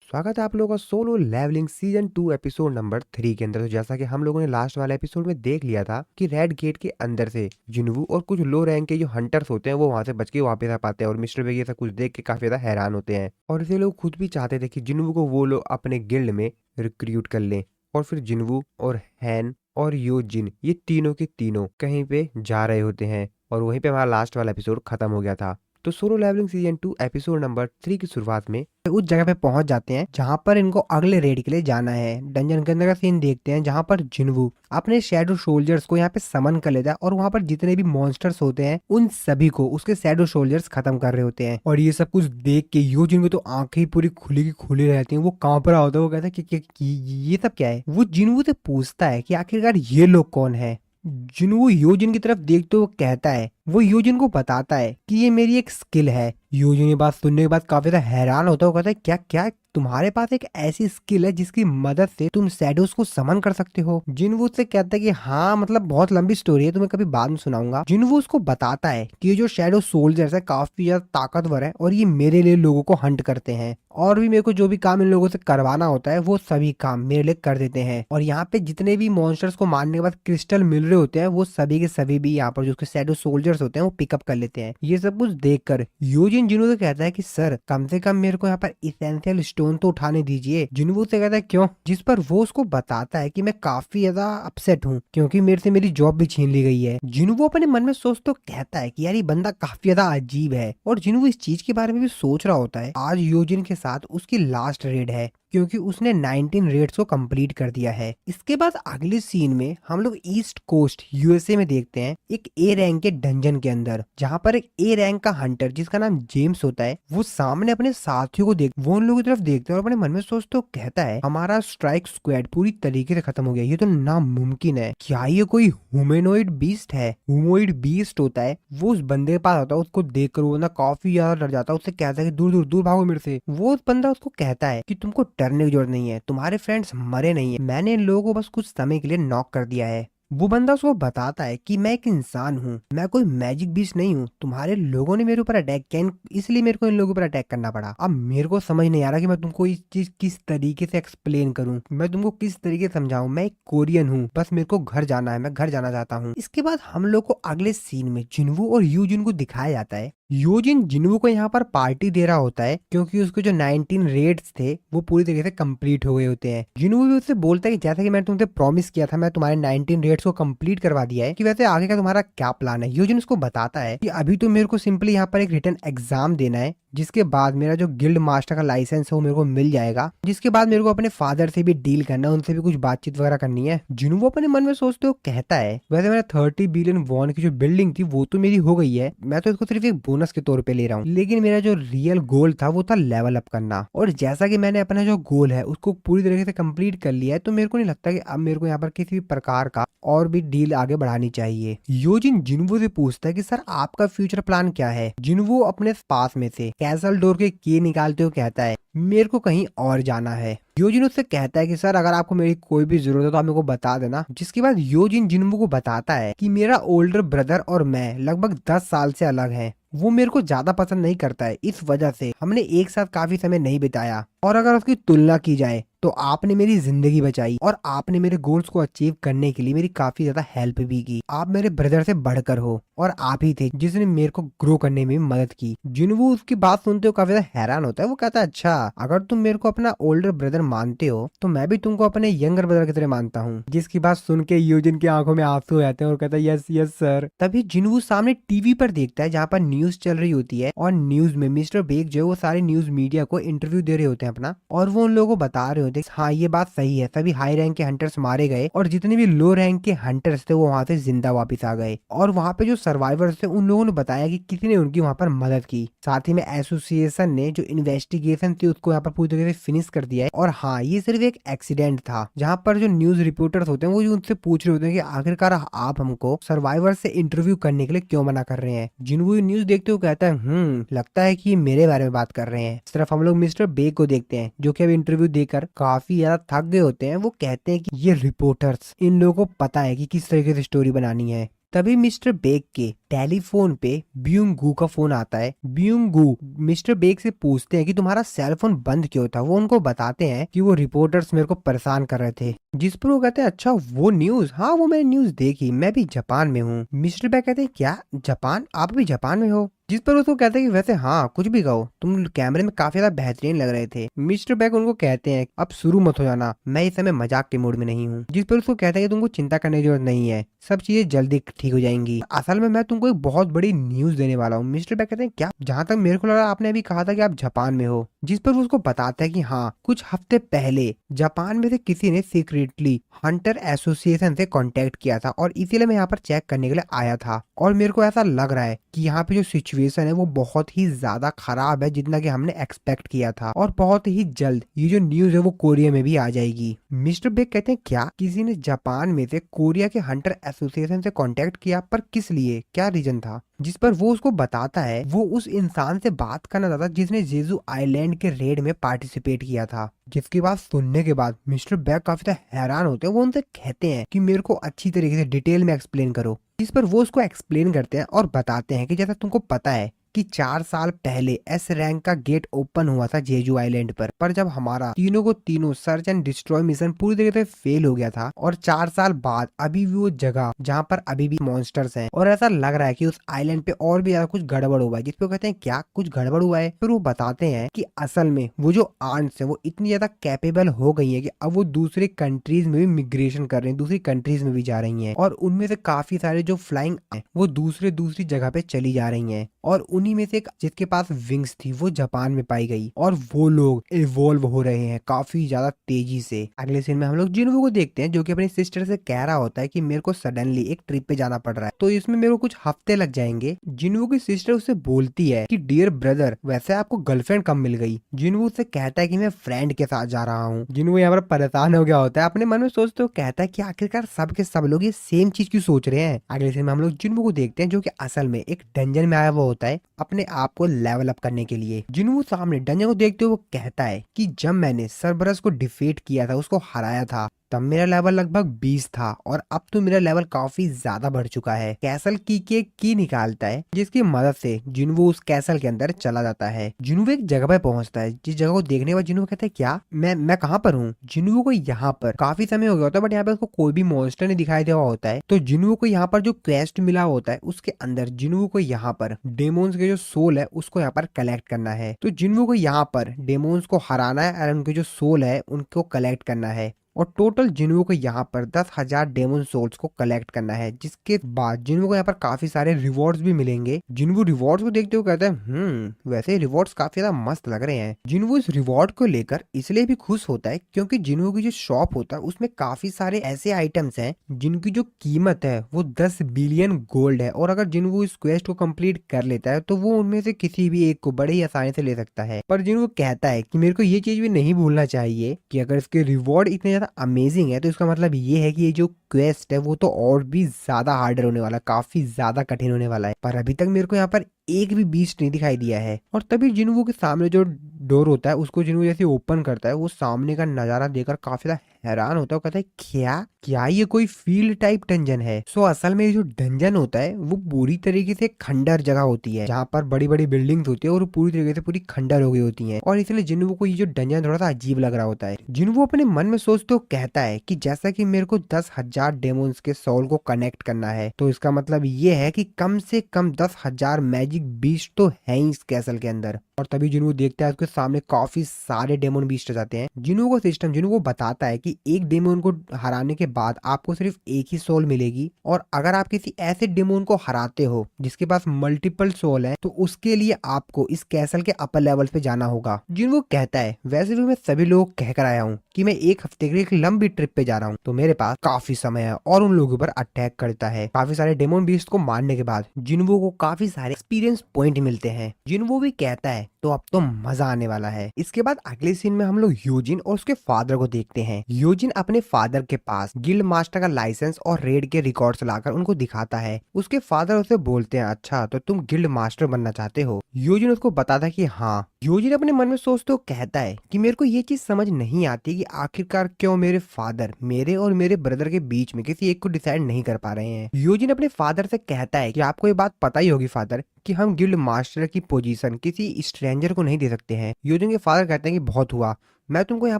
स्वागत है आप लोगों का solo leveling season 2 episode number 3 के अंदर। तो जैसा कि हम लोगों ने लास्ट वाले एपिसोड में देख लिया था कि रेड गेट के अंदर से जिन्वू और कुछ लो रैंक के जो हंटर्स होते हैं वो वहां से बच के वापस आ पाते हैं और मिस्टर बेग ये सब कुछ देख के काफी ज्यादा हैरान होते हैं। और इसे लोग खुद भी चाहते थे कि जिन्वू को वो लोग अपने गिल्ड में रिक्रूट कर लें। और फिर जिन्वू और हैन और यो जिन ये तीनों के तीनों कहीं पे जा रहे होते हैं और वहीं पे हमारा लास्ट वाला एपिसोड खत्म हो गया था। तो solo leveling season 2 episode number 3 की शुरुआत में उस जगह पे पहुंच जाते हैं जहां पर इनको अगले रेड के लिए जाना है। डंजन के अंदर का सीन देखते हैं जहां पर जिन्वू अपने शैडो सोल्जर्स को यहाँ पे समन कर लेता है और वहां पर जितने भी मॉन्स्टर्स होते हैं उन सभी को उसके शैडो सोल्जर्स खत्म कर रहे होते हैं। और ये सब कुछ देख के योजिन को तो आंखें पूरी खुली की खुली रहती हैं। वो कांप रहा होता है। वो कहता है कि ये सब क्या है। वो जिन्वू से पूछता है कि आखिरकार ये लोग कौन है। जिन्वू योजिन की तरफ देखते हुए कहता है, वो योजिन को बताता है कि ये मेरी एक स्किल है। योजिन ये बात सुनने के बाद काफी ज्यादा हैरान होता है। वो कहता है क्या क्या तुम्हारे पास एक ऐसी स्किल है जिसकी मदद से तुम शैडोज को समन कर सकते हो। जिन्वू उससे कहता है कि हाँ मतलब बहुत लंबी स्टोरी है, तुम्हें कभी बाद में सुनाऊंगा। जिन्वू उसको बताता है कि ये जो शैडो सोल्जर्स है काफी ज्यादा ताकतवर है और ये मेरे लिए लोगों को हंट करते हैं और भी मेरे को जो भी काम इन लोगों से करवाना होता है वो सभी काम मेरे लिए कर देते हैं। और यहाँ पे जितने भी मॉन्स्टर्स को मारने के बाद क्रिस्टल मिल रहे होते हैं वो सभी के सभी भी यहाँ पर जो शैडो सोल्जर्स होते हैं वो पिकअप कर लेते हैं। ये सब कुछ देखकर योजिन जिन्वू से कहता है कि सर कम से कम मेरे को यहाँ पर इसेंशियल स्टोन तो उठाने दीजिए। जिन्वू से कहता है क्यों, जिस पर वो उसको बताता है कि मैं काफी ज्यादा अपसेट हूँ क्योंकि मेरे से मेरी जॉब भी छीन ली गई है। जिन्वू अपने मन में सोच तो कहता है कि यार ये बंदा काफी ज्यादा अजीब है और जिन्वू इस चीज के बारे में भी सोच रहा होता है। आज योजिन के साथ उसकी लास्ट रेड है क्योंकि उसने 19 रेड्स को कंप्लीट कर दिया है। इसके बाद अगले सीन में हम लोग ईस्ट कोस्ट यूएसए में देखते हैं एक ए रैंक के डंजन के अंदर जहां पर एक ए रैंक का हंटर जिसका नाम जेम्स होता है वो सामने अपने साथियों को वो उन लोगों की तरफ देखते हैं और अपने मन में सोचते तो कहता है हमारा स्ट्राइक स्क्वाड पूरी तरीके से खत्म हो गया, ये तो नामुमकिन है। क्या ये कोई ह्यूमनॉइड बीस्ट है। ह्यूमनॉइड बीस्ट होता है वो उस बंदे के पास आता है। उसको देखकर वो ना काफी ज्यादा डर जाता है। उससे कहता है कि दूर दूर दूर भागो मेरे से। वो बंदा उसको कहता है कि तुमको डरने की जरूरत नहीं है, तुम्हारे फ्रेंड्स मरे नहीं है, मैंने इन लोगों को बस कुछ समय के लिए नॉक कर दिया है। वो बंदा उसको बताता है कि मैं एक इंसान हूँ, मैं कोई मैजिक बीस्ट नहीं हूँ, तुम्हारे लोगों ने मेरे ऊपर अटैक किया इसलिए मेरे को इन लोगों पर अटैक करना पड़ा। अब मेरे को समझ नहीं आ रहा कि मैं तुमको इस चीज किस तरीके से एक्सप्लेन करूँ, मैं तुमको किस तरीके से समझाऊं। मैं एक कोरियन हूँ, बस मेरे को घर जाना है, मैं घर जाना चाहता हूँ। इसके बाद हम लोग को अगले सीन में जिन्वू और यूजिन को दिखाया जाता है। योजिन जिन्वू को यहाँ पर पार्टी दे रहा होता है क्योंकि उसके जो 19 रेड्स थे वो पूरी तरीके से कंप्लीट हो गए होते हैं। जिन्वू भी उससे बोलता है कि जैसा कि मैंने तुमसे प्रॉमिस किया था मैं तुम्हारे 19 रेड्स को कंप्लीट करवा दिया है, कि वैसे आगे का तुम्हारा क्या प्लान है। योजिन उसको बताता है कि अभी तो मेरे को सिंपली यहाँ पर एक रिटन एग्जाम देना है जिसके बाद मेरा जो गिल्ड मास्टर का लाइसेंस है वो मेरे को मिल जाएगा, जिसके बाद मेरे को अपने फादर से भी डील करना है, उनसे भी कुछ बातचीत वगैरह करनी है। जिन्वू अपने मन में सोचते हो कहता है वैसे मेरा 30 बिलियन वॉन की जो बिल्डिंग थी वो तो मेरी हो गई है, मैं तो इसको सिर्फ एक बोनस के तौर पे ले रहा हूँ, लेकिन मेरा जो रियल गोल था वो था लेवल अप करना। और जैसा कि मैंने अपना जो गोल है उसको पूरी तरीके से कंप्लीट कर लिया है तो मेरे को नहीं लगता कि अब मेरे को यहाँ पर किसी भी प्रकार का और भी डील आगे बढ़ानी चाहिए। योजिन जिन्वू से पूछता है कि सर आपका फ्यूचर प्लान क्या है। जिन्वू अपने पास में से कैसल डोर के की निकालते हुए कहता है मेरे को कहीं और जाना है। योजिन उससे कहता है कि सर अगर आपको मेरी कोई भी जरूरत है तो आप मेरे को बता देना। जिसके बाद योजिन जिन्वू को बताता है कि मेरा ओल्डर ब्रदर और मैं लगभग 10 साल से अलग हैं, वो मेरे को ज्यादा पसंद नहीं करता है, इस वजह से हमने एक साथ काफी समय नहीं बिताया। और अगर उसकी तुलना की जाए तो आपने मेरी जिंदगी बचाई और आपने मेरे गोल्स को अचीव करने के लिए मेरी काफी ज्यादा हेल्प भी की। आप मेरे ब्रदर से बढ़कर हो और आप ही थे जिसने मेरे को ग्रो करने में मदद की। जिन्वू उसकी बात सुनते हो काफी ज्यादा हैरान होता है। वो कहता है अच्छा अगर तुम मेरे को अपना ओल्डर ब्रदर मानते हो तो मैं भी तुमको अपने यंगर ब्रदर की तरह मानता हूँ। जिसकी बात सुन के योजिन की आंखों में आंसू हो जाते हैं और कहता है यस यस सर। तभी जिन्वू सामने टीवी पर देखता है जहाँ पर न्यूज चल रही होती है और न्यूज में मिस्टर बेग जो वो सारे न्यूज मीडिया को इंटरव्यू दे रहे होते हैं अपना, और वो उन लोगों को बता रहे होते हैं हाँ ये बात सही है, सभी हाई रैंक के हंटर्स मारे गए और जितने भी लो रैंक के हंटर्स थे वो वहां से जिंदा वापस आ गए। और वहां पे जो सर्वाइवर्स थे उन लोगों ने बताया कि किसी ने उनकी वहां पर मदद की। साथ ही में एसोसिएशन ने जो इन्वेस्टिगेशन थी उसको यहाँ पर पूरी तरीके से फिनिश कर दिया है। और हाँ ये सिर्फ एक एक्सीडेंट था, जहाँ पर जो न्यूज रिपोर्टर्स होते हैं वो जो उनसे पूछ रहे होते हैं कि आखिरकार आप हमको सर्वाइवर से इंटरव्यू करने के लिए क्यों मना कर रहे हैं। जिन्वू न्यूज देखते हुए कहता है लगता है कि ये मेरे बारे में बात कर रहे हैं। सिर्फ हम लोग मिस्टर बेग को देखते हैं जो कि अब इंटरव्यू देकर काफी ज्यादा थक गए होते हैं। वो कहते हैं कि ये रिपोर्टर्स इन लोगों को पता है कि किस तरीके से स्टोरी बनानी है। तभी मिस्टर बेग के टेलीफोन पे ब्यूंग गू का फोन आता है। ब्यूंग गू मिस्टर बेग से पूछते हैं कि तुम्हारा सेल फोन बंद क्यों था। वो उनको बताते हैं कि वो रिपोर्टर्स मेरे को परेशान कर रहे थे। जिस पर वो कहते हैं अच्छा वो न्यूज, हाँ वो मैंने न्यूज देखी, मैं भी जापान में हूँ। मिस्टर बेग कहते हैं क्या जापान, आप भी जापान में हो। जिस पर उसको कहते हैं कि वैसे हाँ कुछ भी कहो, तुम कैमरे में काफी ज्यादा बेहतरीन लग रहे थे। मिस्टर बैक उनको कहते हैं अब शुरू मत हो जाना, मैं इस समय मजाक के मूड में नहीं हूँ। जिस पर उसको कहते हैं कि तुमको चिंता करने की जरूरत नहीं है, सब चीजें जल्दी ठीक हो जाएंगी। असल में मैं तुमको एक बहुत बड़ी न्यूज देने वाला हूँ। मिस्टर बैक कहते हैं क्या, जहाँ तक मेरे को लगा आपने अभी कहा था कि आप जापान में हो। जिस पर उसको बताता है कि हाँ कुछ हफ्ते पहले जापान में से किसी ने सीक्रेटली हंटर एसोसिएशन से कांटेक्ट किया था और इसीलिए मैं यहाँ पर चेक करने के लिए आया था। और मेरे को ऐसा लग रहा है कि यहाँ पे जो सिचुएशन है वो बहुत ही ज्यादा खराब है, जितना कि हमने एक्सपेक्ट किया था। और बहुत ही जल्द ये जो न्यूज है वो कोरिया में भी आ जाएगी। मिस्टर बेग कहते हैं क्या किसी ने जापान में से कोरिया के हंटर एसोसिएशन से कांटेक्ट किया, पर किस लिए, क्या रीजन था। जिस पर वो उसको बताता है वो उस इंसान से बात करना चाहता जिसने जेजू आइलैंड के रेड में पार्टिसिपेट किया था। जिसकी बात सुनने के बाद मिस्टर बैग काफी ज्यादा हैरान होते हैं। वो उनसे कहते हैं कि मेरे को अच्छी तरीके से डिटेल में एक्सप्लेन करो। इस पर वो उसको एक्सप्लेन करते हैं और बताते हैं कि जैसा तुमको पता है कि 4 साल पहले एस रैंक का गेट ओपन हुआ था जेजू आइलैंड पर जब हमारा तीनों को तीनों सर्च एंड डिस्ट्रॉय मिशन पूरी तरीके से फेल हो गया था और 4 साल बाद अभी भी वो जगह जहाँ पर अभी भी मॉन्स्टर्स हैं और ऐसा लग रहा है कि उस आइलैंड पे और भी ज्यादा कुछ गड़बड़ हुआ है। जिसपे कहते हैं क्या कुछ गड़बड़ हुआ है। फिर वो बताते हैं कि असल में वो जो आंट्स है वो इतनी ज्यादा कैपेबल हो गई है कि अब वो दूसरे कंट्रीज में भी मिग्रेशन कर रही है, दूसरी कंट्रीज में भी जा रही है और उनमें से काफी सारे जो फ्लाइंग है वो दूसरी जगह पे चली जा रही है। और उन्हीं में से एक जिसके पास विंग्स थी वो जापान में पाई गई और वो लोग इवॉल्व हो रहे हैं काफी ज्यादा तेजी से। अगले सीन में हम लोग जिन्वो को देखते हैं जो कि अपनी सिस्टर से कह रहा होता है कि मेरे को सडनली एक ट्रिप पे जाना पड़ रहा है, तो इसमें मेरे को कुछ हफ्ते लग जाएंगे। जिन्वो की सिस्टर उससे बोलती है कि डियर ब्रदर वैसे आपको गर्लफ्रेंड कब मिल गई। जिन्वो उससे कहता है कि मैं फ्रेंड के साथ जा रहा हूँ। जिन्वो यहाँ पर परेशान हो गया होता है, अपने मन में सोचते हो कहता है कि आखिरकार सब के सब लोग ये सेम चीज क्यों सोच रहे हैं। अगले सीन में हम लोग जिन्वो को देखते हैं जो कि असल में एक डंजन में आया हुआ होता है अपने आप को लेवल अप करने के लिए। जिन्वो सामने डंजन को देखते हुए वो कहता है कि जब मैंने सरबरस को डिफीट किया था, उसको हराया था, तब मेरा लेवल लगभग 20 था और अब तो मेरा लेवल काफी ज्यादा बढ़ चुका है। कैसल की निकालता है जिसकी मदद से जिन्वो उस कैसल के अंदर चला जाता है। जिन्वो एक जगह पे पहुंचता है जिस जगह को देखने के बाद जिन्वो कहता है क्या मैं कहाँ पर हूँ। जिन्वो को यहाँ पर काफी समय हो गया होता है बट यहाँ पे उसको कोई भी मॉन्स्टर नहीं दिखाई दे रहा होता है। तो जिन्वो को यहाँ पर जो क्वेस्ट मिला होता है उसके अंदर जिन्वो को यहाँ पर डेमोन्स के जो सोल है उसको यहाँ पर कलेक्ट करना है। तो जिन्वो को यहाँ पर डेमोन्स को हराना है और उनके जो सोल है उनको कलेक्ट करना है और टोटल जिन्वो को यहाँ पर 10,000 डेमन सोल्स को कलेक्ट करना है। जिसके बाद जिन्वो को यहाँ पर काफी सारे रिवॉर्ड्स भी मिलेंगे। जिन्वो रिवॉर्ड्स को देखते हुए कहता है वैसे रिवॉर्ड्स काफी ज्यादा मस्त लग रहे हैं। जिन्वो इस रिवॉर्ड को लेकर इसलिए भी खुश होता है क्योंकि जिन्वो की जो शॉप होता है उसमें काफी सारे ऐसे आइटम्स हैं जिनकी जो कीमत है वो 10 बिलियन गोल्ड है और अगर जिन्वो इस क्वेस्ट को कंप्लीट कर लेता है तो वो उनमें से किसी भी एक को बड़े ही आसानी से ले सकता है। पर जिन्वो कहता है कि मेरे को ये चीज भी नहीं भूलना चाहिए कि अगर इसके रिवॉर्ड इतने ज्यादा अमेजिंग है तो इसका मतलब ये है कि ये जो क्वेस्ट है वो तो और भी ज्यादा हार्डर होने वाला है, काफी ज्यादा कठिन होने वाला है। पर अभी तक मेरे को यहाँ पर एक भी बीस्ट नहीं दिखाई दिया है। और तभी जिन्वो के सामने जो डोर होता है उसको जिन्वो जैसे ओपन करता है वो सामने का नजारा देखकर काफी ज्यादा हैरान होता है। कहता है क्या ये कोई फील्ड टाइप डंजन है। सो असल में ये जो डंजन होता है वो पूरी तरीके से खंडर जगह होती है जहाँ पर बड़ी बड़ी बिल्डिंग्स होती है और पूरी तरीके से पूरी खंडर हो गई होती है और इसलिए जिन्वो को ये जो डंजन थोड़ा सा अजीब लग रहा होता है। जिन्वो अपने मन में सोचते हो कहता है कि जैसा कि मेरे को 10,000 डेमोन्स के सोल को कनेक्ट करना है तो इसका मतलब ये है कि कम से कम 10,000 मैजिक बीस्ट तो है ही इस कैसल के अंदर। और तभी जिन्वो देखता है उसके सामने काफी सारे डेमोन बीस्ट आ जाते हैं। जिन्वो का सिस्टम जिन्वो को बताता है कि एक डेमोन को हराने के बाद आपको सिर्फ एक ही सोल मिलेगी और अगर आप किसी ऐसे डेमोन को हराते हो जिसके पास मल्टीपल सोल है तो उसके लिए आपको इस कैसल के अपर लेवल पे जाना होगा। जिन्वो कहता है वैसे भी मैं सभी लोगों को कहकर आया हूँ कि मैं एक हफ्ते के लिए एक लंबी ट्रिप पे जा रहा हूँ तो मेरे पास काफी समय है और उन लोगों पर अटैक करता है। काफी सारे डेमोन बीस्ट को मारने के बाद जिन्वो को काफी सारे एक्सपीरियंस पॉइंट मिलते हैं। जिन्वो भी कहता है तो अब तो मजा आने वाला है। इसके बाद अगले सीन में हम लोग यूजिन और उसके फादर को देखते हैं। यूजिन अपने फादर के पास गिल्ड मास्टर का लाइसेंस और रेड के रिकॉर्ड्स लाकर उनको दिखाता है। उसके फादर उसे बोलते हैं, अच्छा तो तुम गिल्ड मास्टर बनना चाहते हो। यूजिन उसको बताता है कि हाँ। यूजिन अपने मन में सोचते हुए कहता है कि मेरे को ये चीज समझ नहीं आती कि आखिरकार क्यों मेरे फादर मेरे और मेरे ब्रदर के बीच में किसी एक को डिसाइड नहीं कर पा रहे हैं। यूजिन अपने फादर से कहता है कि आपको ये बात पता ही होगी फादर कि हम गिल्ड मास्टर की पोजीशन किसी स्ट्रेंजर को नहीं दे सकते हैं। यूजिन के फादर कहते हैं कि बहुत हुआ, मैं तुमको यहाँ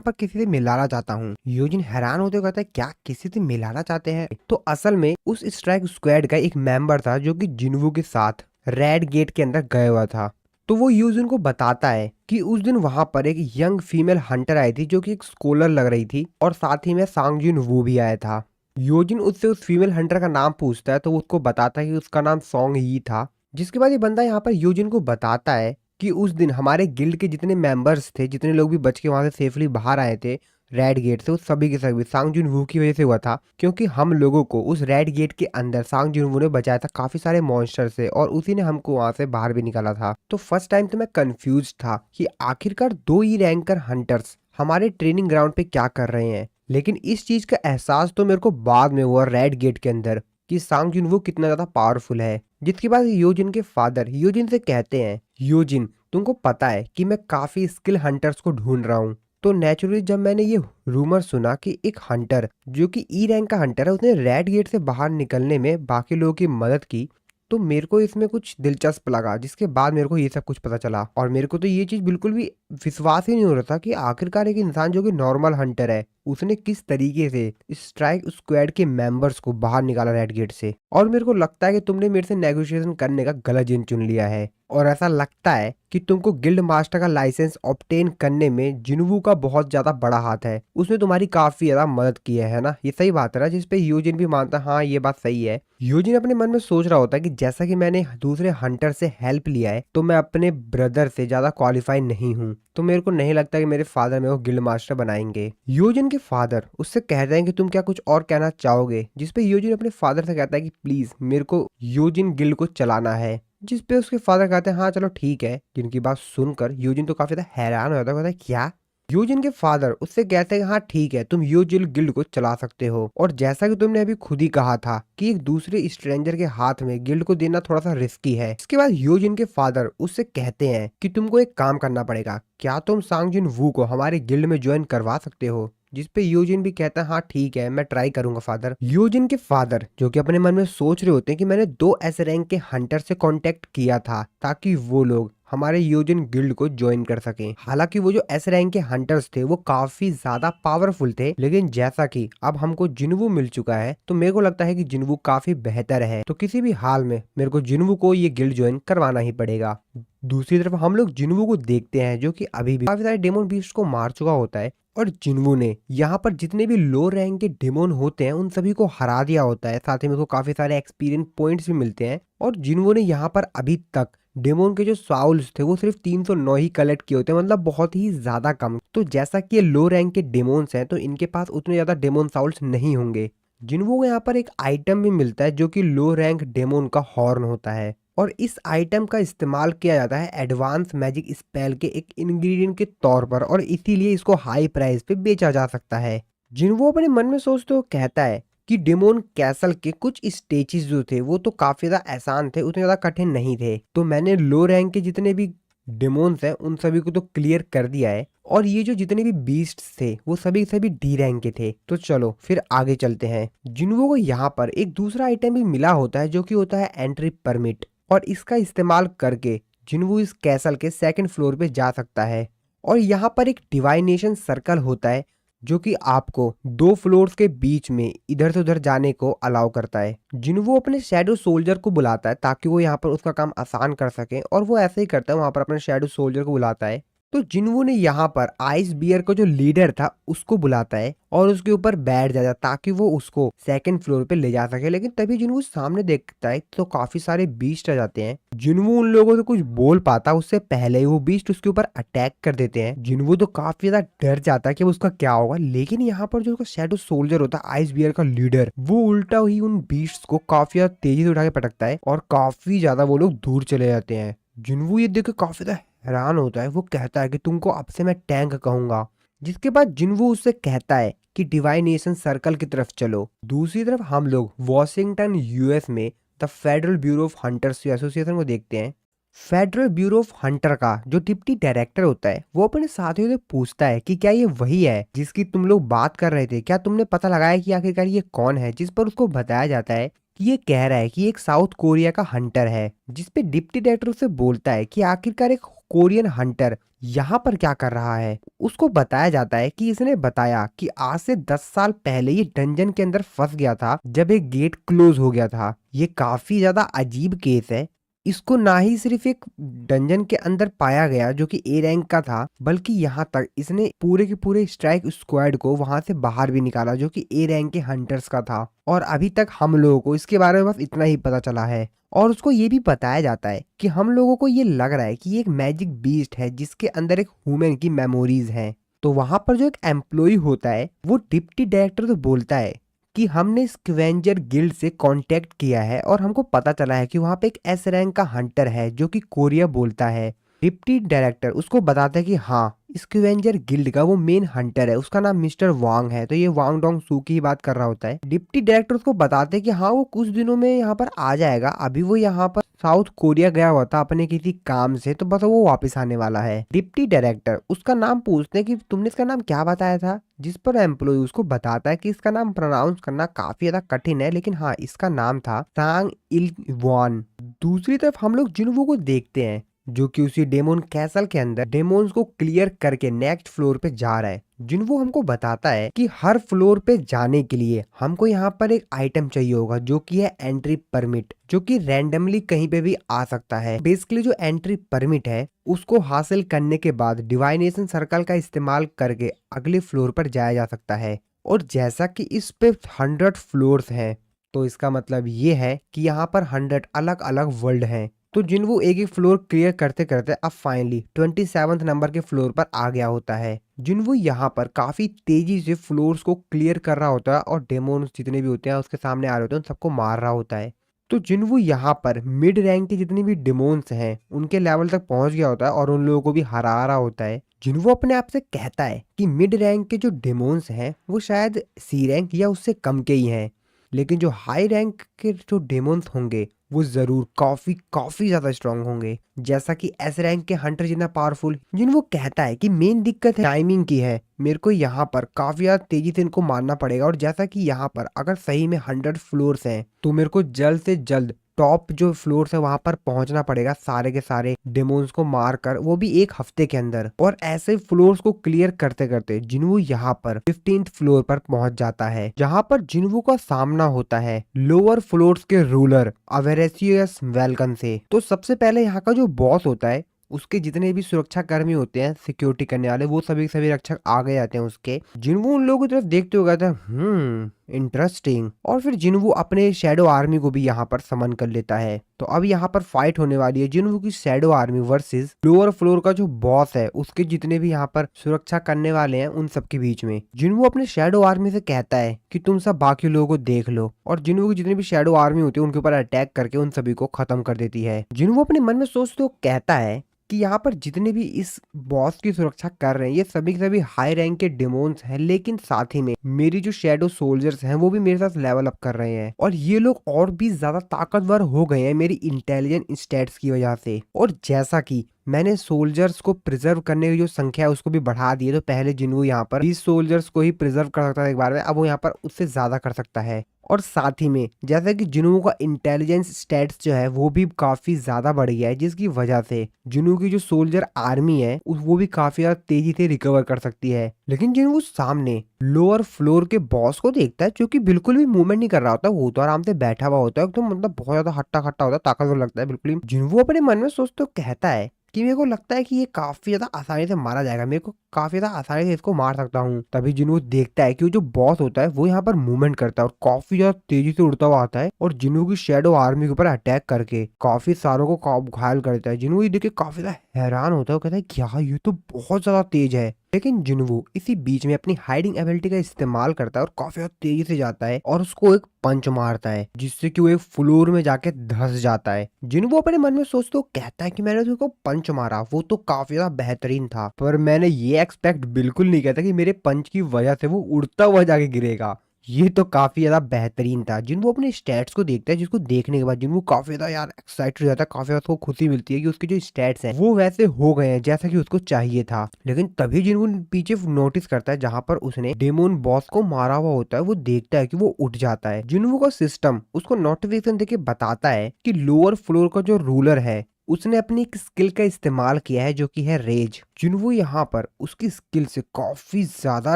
पर किसी से मिलाना चाहता हूँ। यूजिन हैरान होते हुए कहता है, क्या किसी से मिलाना चाहते हैं? तो असल में उस स्ट्राइक स्क्वाड का एक मेंबर था जो कि जिन्वू के साथ रेड गेट के अंदर गया हुआ था। तो वो यूजिन को बताता है कि उस दिन वहां पर एक यंग फीमेल हंटर आई थी जो कि एक स्कॉलर लग रही थी, और साथ ही में सांगजिन वू भी आया था। यूजिन उससे उस फीमेल हंटर का नाम पूछता है तो वो उसको बताता है कि उसका नाम सॉन्ग ही था। जिसके बाद ये बंदा यहाँ पर यूजिन को बताता है कि उस दिन हमारे गिल्ड के जितने मेंबर्स थे, जितने लोग भी बच के वहां से सेफली बाहर आए थे रेड गेट से, उस सभी के सभी सांग जुन वू की वजह से हुआ था, क्योंकि हम लोगों को उस रेड गेट के अंदर सांग जुन वू ने बचाया था काफी सारे मॉन्स्टर से, और उसी ने हमको वहां से बाहर भी निकाला था। तो फर्स्ट टाइम तो मैं कंफ्यूज था कि आखिरकार दो ही रैंकर हंटर्स हमारे ट्रेनिंग ग्राउंड पे क्या कर रहे हैं, लेकिन इस चीज का एहसास तो मेरे को बाद में हुआ रेड गेट के अंदर कि सांग जुन वू कितना ज्यादा पावरफुल है। जिसके बाद यूजिन के फादर यूजिन से कहते हैं, यूजिन तुमको पता है कि मैं काफी स्किल हंटर्स को ढूंढ रहा हूँ। तो नेचुरली जब मैंने ये रूमर सुना कि एक हंटर जो कि ई रैंक का हंटर है उसने रेड गेट से बाहर निकलने में बाकी लोगों की मदद की, तो मेरे को इसमें कुछ दिलचस्प लगा। जिसके बाद मेरे को ये सब कुछ पता चला, और मेरे को तो ये चीज बिल्कुल भी विश्वास ही नहीं हो रहा था कि आखिरकार एक इंसान जो कि नॉर्मल हंटर है उसने किस तरीके से स्ट्राइक स्क्वाड के मेंबर्स को बाहर निकाला रेड गेट से। और मेरे को लगता है कि तुमने मेरे से नेगोशिएशन करने का गलत दिन चुन लिया है, और ऐसा लगता है कि तुमको गिल्ड मास्टर का लाइसेंस ऑब्टेन करने में जिन्वू का बहुत ज्यादा बड़ा हाथ है। उसने तुम्हारी काफी ज्यादा मदद की है ना? ये सही बात है ना? जिसपे यूजिन भी मानता है हाँ ये बात सही है। यूजिन अपने मन में सोच रहा होता है कि जैसा कि मैंने दूसरे हंटर से हेल्प लिया है तो मैं अपने ब्रदर से ज्यादा क्वालिफाई नहीं हूँ, तो मेरे को नहीं लगता कि मेरे फादर मेरे को गिल्ड मास्टर बनाएंगे। यूजिन के फादर उससे कहते हैं कि तुम क्या कुछ और कहना चाहोगे, जिसपे यूजिन अपने फादर से कहता है कि प्लीज मेरे को यूजिन गिल्ड को चलाना है। जिसपे उसके फादर कहते हैं हाँ चलो ठीक है। जिनकी बात सुनकर यूजिन तो काफी ज्यादा हैरान हो जाता है, कहता है क्या? यूजिन के फादर उससे कहते हैं हाँ ठीक है तुम यूजिन गिल्ड को चला सकते हो, और जैसा कि तुमने अभी खुद ही कहा था कि एक दूसरे स्ट्रेंजर के हाथ में गिल्ड को देना थोड़ा सा रिस्की है। इसके बाद यूजिन के फादर उससे कहते हैं कि तुमको एक काम करना पड़ेगा, क्या तुम सांगजिन वू को हमारे गिल्ड में ज्वाइन करवा सकते हो? जिसपे यूजिन भी कहता है हाँ ठीक है मैं ट्राई करूंगा फादर। यूजिन के फादर जो कि अपने मन में सोच रहे होते हैं कि मैंने 2 ऐसे रैंक के हंटर से कांटेक्ट किया था ताकि वो लोग हमारे यूजिन गिल्ड को ज्वाइन कर सकें। हालांकि वो जो एस रैंक के हंटर्स थे वो काफी ज्यादा पावरफुल थे, लेकिन जैसा कि अब हमको जिन्वू मिल चुका है तो मेरे को लगता है कि जिन्वू काफी बेहतर है, तो किसी भी हाल में मेरे को जिन्वू को ये गिल्ड ज्वाइन करवाना ही पड़ेगा। दूसरी तरफ हम लोग जिन्वू को देखते हैं जो कि अभी भी काफी सारे डेमन बीस्ट को मार चुका होता है, और जिन्वू ने यहाँ पर जितने भी लो रैंक के डेमन होते हैं उन सभी को हरा दिया होता है। साथ ही में उसको काफी सारे एक्सपीरियंस पॉइंट्स भी मिलते हैं, और जिन्वू ने यहाँ पर अभी तक डेमोन के जो साउल्स थे वो सिर्फ 309 ही कलेक्ट किए होते हैं, मतलब बहुत ही ज्यादा कम। तो जैसा कि ये लो रैंक के डेमोन्स हैं तो इनके पास उतने ज्यादा डेमोन साउल्स नहीं होंगे। जिन्वू को यहाँ पर एक आइटम भी मिलता है जो कि लो रैंक डेमोन का हॉर्न होता है, और इस आइटम का इस्तेमाल किया जाता है एडवांस मैजिक स्पेल के एक इंग्रेडिएंट के तौर पर, और इसीलिए इसको हाई प्राइस पे बेचा जा सकता है। जिन्वू अपने मन में सोचते हुए कहता है कि डेमोन कैसल के कुछ स्टेजेस जो थे वो तो काफी ज्यादा आसान थे, उतने ज्यादा कठिन नहीं थे। तो मैंने लो रैंक के जितने भी डेमोन्स हैं उन सभी को तो क्लियर कर दिया है, और ये जो जितने भी बीस्ट्स थे वो सभी सभी डी रैंक के थे। तो चलो फिर आगे चलते हैं। जिन्वू को यहाँ पर एक दूसरा आइटम भी मिला होता है जो कि होता है एंट्री परमिट, और इसका इस्तेमाल करके जिन्वू इस कैसल के सेकंड फ्लोर पे जा सकता है। और यहाँ पर एक डिवाइनेशन सर्कल होता है जो कि आपको 2 फ्लोर्स के बीच में इधर से उधर जाने को अलाउ करता है। जिन्वू अपने शैडो सोल्जर को बुलाता है ताकि वो यहाँ पर उसका काम आसान कर सके, और वो ऐसे ही करता है, वहां पर अपने शैडो सोल्जर को बुलाता है। तो जिन्वू ने यहाँ पर आइस बियर का जो लीडर था उसको बुलाता है और उसके ऊपर बैठ जाता है ताकि वो उसको सेकंड फ्लोर पे ले जा सके। लेकिन तभी जिन्वू सामने देखता है तो काफी सारे बीस्ट आ जाते हैं। जिन्वू उन लोगों से कुछ बोल पाता उससे पहले ही वो बीस्ट उसके ऊपर अटैक कर देते हैं। जिन्वू तो काफी ज्यादा डर जाता है कि उसका क्या होगा, लेकिन यहाँ पर जो उसका शैडो सोल्जर होता है आइस बियर का लीडर, वो उल्टा ही उन बीस्ट को काफी ज्यादा तेजी से उठा के पटकता है और काफी ज्यादा वो लोग दूर चले जाते हैं। जिन्वू ये देख के काफी ज्यादा हैरान होता है। वो कहता है कि तुमको अब से मैं टैंक कहूंगा। जिसके बाद जिन्वू उससे कहता है कि डिवाइनेशन सर्कल की तरफ चलो। दूसरी तरफ हम लोग वॉशिंगटन यूएस में the federal bureau of hunters association को देखते हैं। फेडरल ब्यूरो ऑफ हंटर का जो डिप्टी डायरेक्टर होता है वो अपने साथियों से पूछता है कि क्या ये वही है जिसकी तुम लोग बात कर रहे थे, क्या तुमने पता लगाया कि आखिरकार ये कौन है। जिस पर उसको बताया जाता है कि ये कह रहा है कि एक साउथ कोरिया का हंटर है। जिस पे डिप्टी डायरेक्टर उससे बोलता है कि आखिरकार एक कोरियन हंटर यहाँ पर क्या कर रहा है। उसको बताया जाता है कि इसने बताया कि आज से 10 साल पहले ये डंजन के अंदर फंस गया था जब एक गेट क्लोज हो गया था। ये काफी ज्यादा अजीब केस है। इसको ना ही सिर्फ एक डंजन के अंदर पाया गया जो कि ए रैंक का था, बल्कि यहाँ तक इसने पूरे के पूरे स्ट्राइक स्क्वाड को वहां से बाहर भी निकाला जो कि ए रैंक के हंटर्स का था। और अभी तक हम लोगों को इसके बारे में बस इतना ही पता चला है। और उसको ये भी बताया जाता है कि हम लोगों को ये लग रहा है कि ये एक मैजिक बीस्ट है जिसके अंदर एक ह्यूमन की मेमोरीज हैं। तो वहां पर जो एक एम्प्लॉय होता है वो डिप्टी डायरेक्टर तो बोलता है कि हमने स्कवेंजर गिल्ड से कांटेक्ट किया है और हमको पता चला है कि वहां पे एक एस रैंक का हंटर है जो कि कोरिया बोलता है। डिप्टी डायरेक्टर उसको बताता है कि हाँ, स्कवेंजर गिल्ड का वो मेन हंटर है, उसका नाम मिस्टर वांग है। तो ये वांग डोंग सू की ही बात कर रहा होता है। डिप्टी डायरेक्टर उसको बताते हैं कि हाँ, वो कुछ दिनों में यहाँ पर आ जाएगा। अभी वो यहाँ पर साउथ कोरिया गया हुआ था अपने किसी काम से, तो बस वो वापस आने वाला है। डिप्टी डायरेक्टर उसका नाम पूछते हैं कि तुमने इसका नाम क्या बताया था। जिस पर एम्प्लॉय उसको बताता है कि इसका नाम प्रोनाउंस करना काफी ज्यादा कठिन है, लेकिन हाँ, इसका नाम था सांग इल वॉन। दूसरी तरफ हम लोग जिन्वू को देखते हैं जो कि उसी डेमोन कैसल के अंदर डेमोन्स को क्लियर करके नेक्स्ट फ्लोर पे जा रहा है। जिन्वू हमको बताता है कि हर फ्लोर पे जाने के लिए हमको यहाँ पर एक आइटम चाहिए होगा जो कि है एंट्री परमिट, जो कि रैंडमली कहीं पे भी आ सकता है। बेसिकली जो एंट्री परमिट है उसको हासिल करने के बाद डिवाइनेशन सर्कल का इस्तेमाल करके अगले फ्लोर पर जाया जा सकता है। और जैसा कि इस पे 100 फ्लोर्स हैं, तो इसका मतलब ये है कि यहाँ पर 100 अलग अलग वर्ल्ड हैं। तो जिन्वू एक एक फ्लोर क्लियर करते करते अब फाइनली 27 नंबर के फ्लोर पर आ गया होता है। जिन्वू यहाँ पर काफी तेजी से फ्लोर्स को क्लियर कर रहा होता है और डेमोन्स जितने भी होते हैं उसके सामने आ रहे होते हैं, उन सबको मार रहा होता है। तो जिन्वू यहाँ पर मिड रैंक के जितनी भी डेमोन्स हैं उनके लेवल तक पहुंच गया होता है और उन लोगों को भी हरा रहा होता है। जिन्वू अपने आप से कहता है कि मिड रैंक के जो डेमोन्स हैं वो शायद सी रैंक या उससे कम के ही हैं, लेकिन जो हाई रैंक के जो डेमोन्स होंगे वो जरूर काफी काफी ज्यादा स्ट्रांग होंगे, जैसा कि एस रैंक के हंटर जितना पावरफुल। जिन्वू कहता है कि मेन दिक्कत है टाइमिंग की है, मेरे को यहाँ पर काफी ज्यादा तेजी से इनको मारना पड़ेगा। और जैसा कि यहाँ पर अगर सही में 100 फ्लोर्स हैं तो मेरे को जल्द से जल्द टॉप जो फ्लोर्स है वहां पर पहुंचना पड़ेगा सारे के सारे डेमोन्स को मारकर, वो भी एक हफ्ते के अंदर। और ऐसे फ्लोर्स को क्लियर करते करते जिन्वू यहाँ पर 15th फ्लोर पर पहुंच जाता है, जहां पर जिन्वू का सामना होता है लोअर फ्लोर्स के रूलर अवेरेसियस वेलकन से। तो सबसे पहले यहाँ का जो बॉस होता है उसके जितने भी सुरक्षा कर्मी होते हैं सिक्योरिटी करने वाले, वो सभी सभी रक्षक आगे जाते हैं उसके। जिन्वू उन लोगों की तरफ देखते हुए कहता है इंटरेस्टिंग। और फिर जिन्वू अपने शैडो आर्मी को भी यहाँ पर समन कर लेता है। तो अब यहाँ पर फाइट होने वाली है जिन्वू की shadow army versus lower floor का जो बॉस है उसके जितने भी यहाँ पर सुरक्षा करने वाले हैं उन सबके बीच में। जिन्वू अपने शैडो आर्मी से कहता है कि तुम सब बाकी लोगों को देख लो, और जिन्वू की जितनी भी शैडो आर्मी होती है उनके ऊपर अटैक करके उन सभी को खत्म कर देती है। जिन्वू अपने मन में सोचते हुए कहता है कि यहाँ पर जितने भी इस बॉस की सुरक्षा कर रहे हैं ये सभी के सभी हाई रैंक के डेमोन्स हैं, लेकिन साथ ही में मेरी जो शैडो सोल्जर्स हैं वो भी मेरे साथ लेवल अप कर रहे हैं और ये लोग और भी ज्यादा ताकतवर हो गए हैं मेरी इंटेलिजेंट स्टैट्स की वजह से। और जैसा कि मैंने सोल्जर्स को प्रिजर्व करने की जो संख्या है उसको भी बढ़ा दी है, तो पहले जिन्वू यहाँ पर 20 सोल्जर्स को ही प्रिजर्व कर सकता था एक बार में, अब वो यहाँ पर उससे ज्यादा कर सकता है। और साथ ही में जैसा कि जिन्वू का इंटेलिजेंस स्टैट्स जो है वो भी काफी ज्यादा बढ़ गया है, जिसकी वजह से जिन्वू की जो सोल्जर आर्मी है वो भी काफी ज्यादा तेजी से रिकवर कर सकती है। लेकिन जिन्वू सामने लोअर फ्लोर के बॉस को देखता है जो कि बिल्कुल भी मूवमेंट नहीं कर रहा होता, वो तो आराम से बैठा हुआ होता है, तो मतलब बहुत ज्यादा हट्टा खट्टा होता है, ताकतवर लगता है बिल्कुल ही। जिन्वू अपने मन में सोचते कहता है कि मेरे को लगता है कि ये काफी ज्यादा आसानी से मारा जाएगा, मेरे को काफी ज्यादा आसानी से इसको मार सकता हूँ। तभी जिन्वू देखता है कि वो जो बॉस होता है वो यहाँ पर मूवमेंट करता है और काफी ज्यादा तेजी से उड़ता हुआ आता है और जिन्वू की शैडो आर्मी के ऊपर अटैक करके काफी सारों को घायल कर देता है। जिन्वू ये देख के काफी ज्यादा हैरान होता है, वो कहता है क्या ये तो बहुत ज्यादा तेज है। लेकिन जिन्वू इसी बीच में अपनी हाइडिंग एबिलिटी का इस्तेमाल करता है और काफी ज्यादा तेजी से जाता है और उसको एक पंच मारता है, जिससे कि वो एक फ्लोर में जाके धंस जाता है। जिन्वू अपने मन में सोचते हो कहता है कि मैंने उसको पंच मारा, वो तो काफी ज्यादा बेहतरीन था, पर मैंने ये एक्सपेक्ट बिल्कुल नहीं किया था कि मेरे पंच की वजह से वो उड़ता हुआ जाके गिरेगा। ये तो काफी ज्यादा बेहतरीन था। जिन्वू अपने स्टैट्स को देखता है, जिसको देखने के बाद जिन्वू काफी ज्यादा यार एक्साइटेड हो जाता है, काफी ज्यादा उसको खुशी मिलती है कि उसके जो स्टैट्स हैं वो वैसे हो गए हैं जैसा कि उसको चाहिए था। लेकिन तभी जिन्वू पीछे नोटिस करता है जहां पर उसने डेमोन बॉस को मारा हुआ होता है, वो देखता है कि वो उठ जाता है। जिन्वू का सिस्टम उसको नोटिफिकेशन देके बताता है कि लोअर फ्लोर का जो रूलर है उसने अपनी एक स्किल का इस्तेमाल किया है जो कि है रेज। जिन्वू यहाँ पर उसकी स्किल से काफी ज्यादा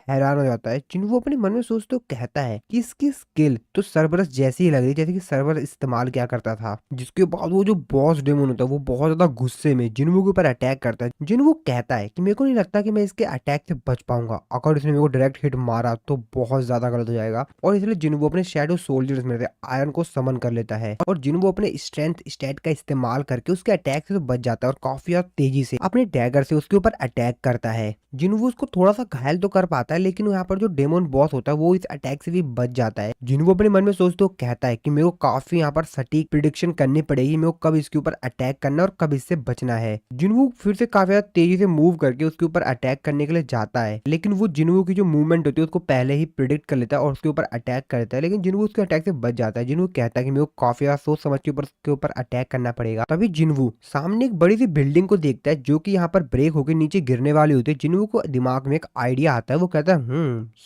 हैरान हो जाता है। जिन्वू अपने मन में सोचते कहता है कि इसकी स्किल तो सर्बरस जैसी ही लग रही है जैसे कि सर्वर इस्तेमाल किया करता था। जिसके बाद वो जो बॉस डेमोन होता है वो बहुत ज्यादा गुस्से में जिन्वू के ऊपर अटैक करता है। जिन्वू कहता है कि मेरे को नहीं लगता कि मैं इसके अटैक से बच पाऊंगा, अगर इसने मेरे को डायरेक्ट हिट मारा तो बहुत ज्यादा गलत हो जाएगा। और इसलिए जिन्वू अपने शैडो सोल्जर्स में से आयरन को समन कर लेता है और जिन्वू अपने स्ट्रेंथ स्टैट का इस्तेमाल करके उसके अटैक से तो बच जाता है और काफी ज्यादा तेजी से अपने डैगर से उसके ऊपर अटैक करता है। जिन्वू उसको थोड़ा सा घायल तो कर पाता है, लेकिन यहाँ पर जो डेमोन बॉस होता है वो इस अटैक से भी बच जाता है। जिन्वू अपने मन में सोचते हो कहता है कि मेरे को काफी यहाँ पर सटीक प्रिडिक्शन करनी पड़ेगी, मेरे को कब इसके ऊपर अटैक करना और कब इससे बचना है। जिन्वू फिर से काफी ज्यादा तेजी से मूव करके उसके ऊपर अटैक करने के लिए जाता है, लेकिन वो जिन्वू की जो मूवमेंट होती है उसको पहले ही प्रिडिक्ट कर लेता है और उसके ऊपर अटैक करता है, लेकिन जिन्वू उसके अटैक से बच जाता है। जिन्वू कहता है कि मेरे को काफी ज्यादा सोच समझ के उसके ऊपर अटैक करना पड़ेगा। तभी जिन्वू सामने एक बड़ी सी बिल्डिंग को देखता है जो कि यहाँ पर ब्रेक होकर नीचे गिरने वाली होती है। जिन्वू को दिमाग में एक आइडिया आता है, वो कहता है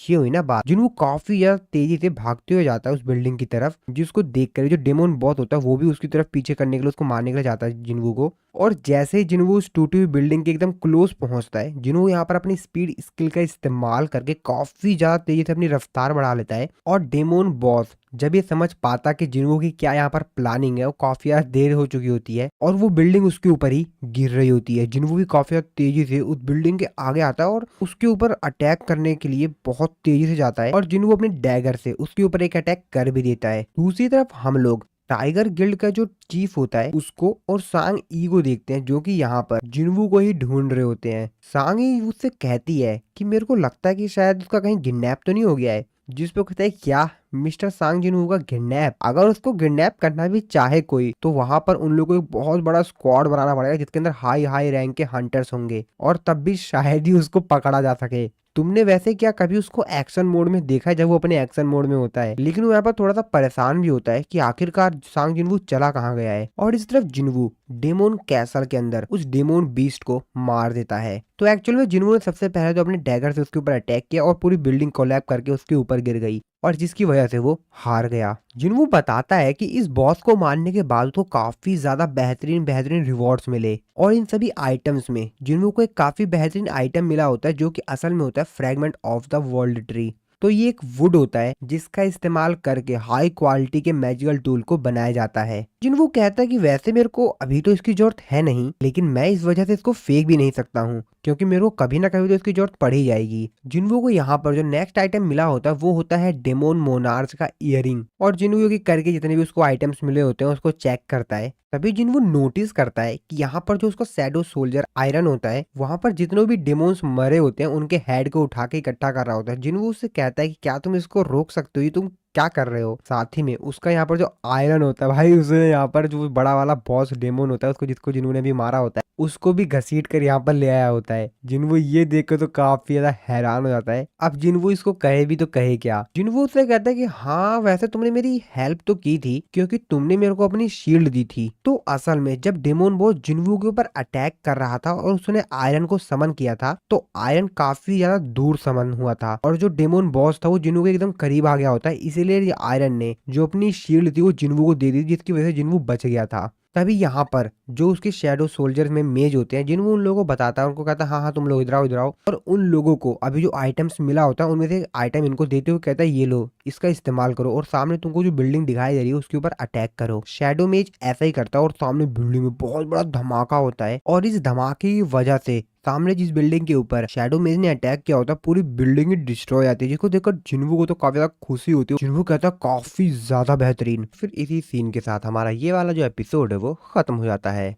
ये हुई ना बात। जिन्वू काफी ज्यादा तेजी से भागते हुए जाता है उस बिल्डिंग की तरफ, जिसको देखकर जो डेमोन बॉस होता है वो भी उसकी तरफ पीछे करने के लिए उसको मारने के लिए जाता है जिन्वू को। और जैसे ही जिन्वू उस टूटी हुई बिल्डिंग के एकदम क्लोज पहुंचता है, जिन्वू यहाँ पर अपनी स्पीड स्किल का इस्तेमाल करके काफी ज्यादा तेजी से अपनी रफ्तार बढ़ा लेता है। और डेमोन बॉस जब ये समझ पाता कि जिन्वू की क्या यहाँ पर प्लानिंग है, वो काफी ज्यादा देर हो चुकी होती है और वो बिल्डिंग उसके ऊपर ही गिर रही होती है। जिन्वू भी काफी ज्यादा तेजी से उस बिल्डिंग के आगे आता है और उसके ऊपर अटैक करने के लिए बहुत तेजी से जाता है और जिन्वू अपने डैगर से उसके ऊपर एक अटैक कर भी देता है। दूसरी तरफ हम लोग टाइगर गिल्ड का जो चीफ होता है उसको और सांग ई को देखते हैं, जो कि यहाँ पर जिन्वू को ही ढूंढ रहे होते हैं। सांग ई उससे कहती है कि मेरे को लगता है कि शायद उसका कहीं किडनैप तो नहीं हो गया है। जिस पे कहता है क्या मिस्टर सांग जिन्वू का किडनैप? अगर उसको किडनैप करना भी चाहे कोई तो वहां पर उन लोगों को एक बहुत बड़ा स्क्वाड बनाना पड़ेगा जिसके अंदर हाई हाई रैंक के हंटर्स होंगे और तब भी शायद ही उसको पकड़ा जा सके। तुमने वैसे क्या कभी उसको एक्शन मोड में देखा है जब वो अपने एक्शन मोड में होता है? लेकिन वो यहाँ पर थोड़ा सा परेशान भी होता है कि आखिरकार सांग जिन्वू चला कहाँ गया है। और इस तरफ जिन्वू डेमोन कैसल के अंदर उस डेमोन बीस्ट को मार देता है। तो एक्चुअल में जिन्वू ने सबसे पहले तो अपने डैगर से उसके ऊपर अटैक किया और पूरी बिल्डिंग कोलैप करके उसके ऊपर गिर गई और जिसकी वजह से वो हार गया। जिन्वू बताता है कि इस बॉस को मारने के बाद तो काफी ज्यादा बेहतरीन बेहतरीन रिवॉर्ड्स मिले और इन सभी आइटम्स में जिन्वू को एक काफी बेहतरीन आइटम मिला होता है जो कि असल में होता है fragment of the world tree. तो ये एक वुड होता है जिसका इस्तेमाल करके हाई क्वालिटी के मैजिकल टूल को बनाया जाता है। जिन्वू कहता है कि वैसे मेरे को अभी तो इसकी जरूरत है नहीं, लेकिन मैं इस वजह से इसको फेंक भी नहीं सकता हूँ क्योंकि मेरे को कभी ना कभी तो इसकी जरूरत पड़ ही जाएगी। जिन्वू को यहाँ पर जो नेक्स्ट आइटम मिला होता है वो होता है डेमोन मोनार्च का इयरिंग। और जिन्वू की करके जितने भी उसको आइटम्स मिले होते हैं उसको चेक करता है। तभी जिन्वू नोटिस करता है कि यहाँ पर जो उसका शैडो सोल्जर आयरन होता है वहां पर जितने भी डेमोन्स मरे होते हैं उनके हेड को उठा के इकट्ठा कर रहा होता है। जिन्वू उससे कहता है कि क्या तुम इसको रोक सकते हो, ये तुम क्या कर रहे हो? साथ ही में उसका यहाँ पर जो आयरन होता है भाई, उसने यहाँ पर जो बड़ा वाला बॉस डेमोन होता है उसको जिसको जिन्वू ने भी मारा होता है उसको भी घसीट कर यहाँ पर ले आया होता है। जिन्वू ये देख कर तो काफी ज्यादा हैरान हो जाता है। अब जिन्वू इसको कहे भी तो कहे क्या? जिन्वू उससे कहता है कि हाँ वैसे तुमने मेरी हेल्प तो की थी क्योंकि तुमने मेरे को अपनी शील्ड दी थी। तो असल में जब डेमोन बॉस जिन्वू के ऊपर अटैक कर रहा था और उसने आयरन को समन किया था तो आयरन काफी ज्यादा दूर समन हुआ था और जो डेमोन बॉस था वो जिन्वू के एकदम करीब आ गया होता है, इसीलिए आयरन ने जो अपनी शील्ड थी वो जिन्वू को दे दी जिसकी वजह से जिन्वू बच गया था। तभी यहाँ पर जो उसके शैडो सोल्जर्स में मेज होते हैं जिन्वू उन लोगों को बताता है, उनको कहता है हाँ हाँ तुम लोग इधर आओ इधर आओ, और उन लोगों को अभी जो आइटम्स मिला होता है उनमें से आइटम इनको देते हुए कहता है ये लो इसका इस्तेमाल करो और सामने तुमको जो बिल्डिंग दिखाई दे रही है उसके ऊपर अटैक करो। शैडो मेज ऐसा ही करता है और सामने बिल्डिंग में बहुत बड़ा धमाका होता है और इस धमाके की वजह से सामने जिस बिल्डिंग के ऊपर शैडो मेज ने अटैक किया होता है पूरी बिल्डिंग ही डिस्ट्रॉय आती है, जिसको देखकर जिन्वू को तो काफी ज्यादा खुशी होती है। जिन्वू कहता है काफी ज्यादा बेहतरीन। फिर इसी सीन के साथ हमारा ये वाला जो एपिसोड है वो खत्म हो जाता है।